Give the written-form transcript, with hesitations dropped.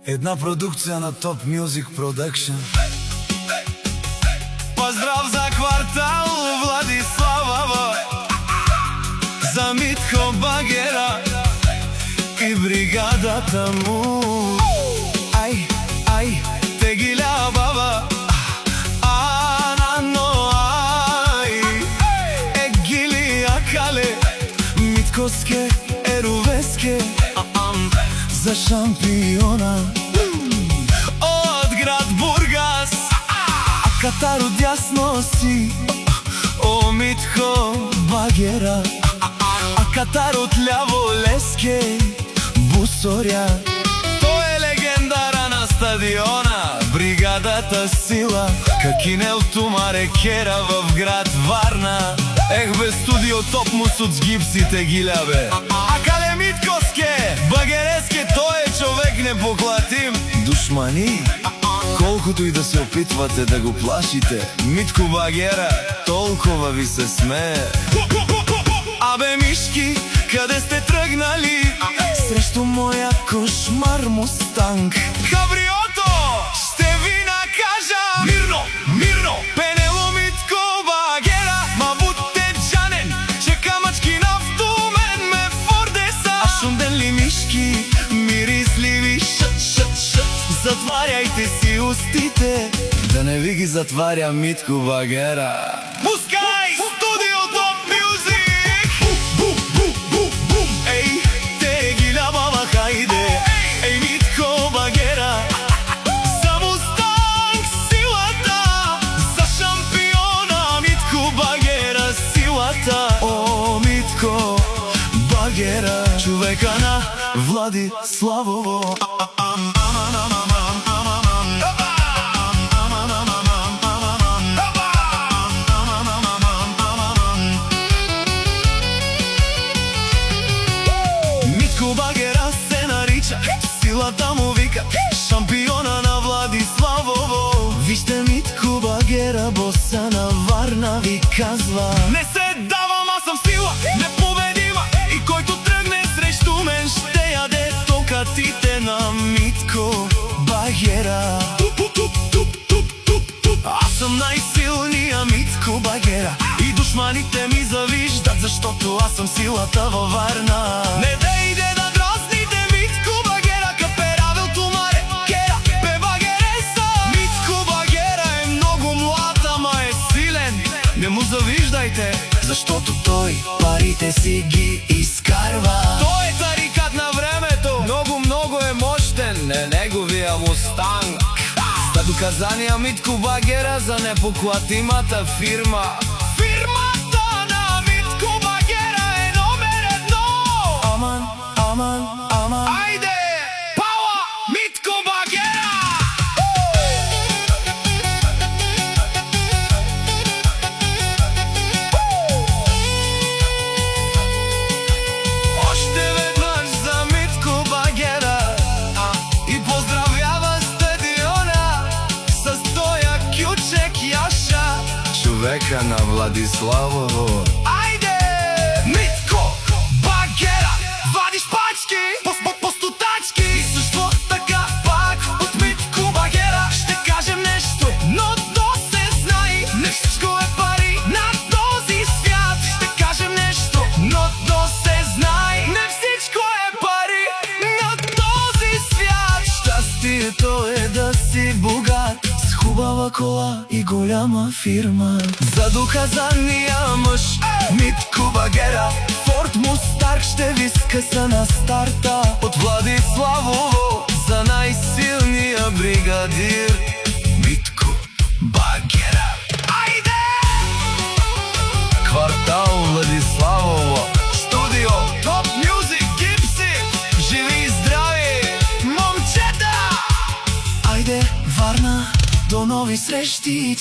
Една продукция на Top Music Production. Поздрав за квартал Владислава, за Митко Багера и бригадата му. Ай, ай, тегиля баба, анано, ай, егили акале, Миткоске, еровеске, за шампиона от град Бургас, а Катар отдясно си, о Митко Багера, а Катар отляво Леске Бусоря. Той е легендара на стадиона, бригадата сила, какинел тумаре кера в град Варна. Ех бе, студио топ мусут с гипсите гиля бе. А кале Миткоске, Багереске, той е човек непоклатим. Душмани, колкото и да се опитвате да го плашите, Митко Багера толкова ви се смее. Абе мишки, къде сте тръгнали срещу моя кошмар Мустанг? Кабриото, ще ви накажа. Мирно, мирно, Пенело Митко Багера, ма будте джанен, че камъчки нафтумен ме фордеса. А шунден ли мишки, мирисливи, шът, шът, шът, затваряйте си устите, да не ви ги затваря Митко Багера. Пускай студио Top Music! Ей, тегиля баба, хайде! Ей, Митко Багера, за Мустанг силата, за шампиона Митко Багера силата. О, Митко Багера, човека на Владиславово. Митко Багера се нарича, силата му вика, шампиона на Владиславово. Вижте Митко Багера, боса на Варна ви казва: не се давам, аз съм сила непобедима, и който тръгне срещу мен ще яде токатите на Митко Багера. Аз съм най-силния Митко Багера и душманите ми завиждат, защото аз съм силата във Варна. Не дейде да грозните Митко Багера, каперавел тумаре кера, бе Багереса. Митко Багера е много млад, ама е силен. Не му завиждайте, защото той парите си ги изкарва. Той е тарикат на времето, много е мощен, е неговия Мустанг. За доказания Митко Багера за непоклатимата фирма. Фирмата на Митко Багера е номер едно. Аман, аман, аман. Айде, пауа, Митко Багера! Още веднъж за Митко Багера и поздравява стадиона с тоя кючек Яша, човека на Владиславово. Айде, Митко Багера, вадиш пачки по стотачки. И също така пак от Митко Багера ще кажем нещо, но то се знае, не всичко е пари на този свят. Ще кажем нещо, но то се знае, не всичко е пари на този свят. Щастието е да си богат, с хубава кола и голяма фирма. За доказания мъж Митко Багера, Форд Мустанг ще ви скъса на старта. От Владиславово за най-силния бригадир Митко Багера. Айде! Квартал Владиславово, студио Top Music, гипси, живи и здрави, момчета! Айде, Варна, до нови срещи!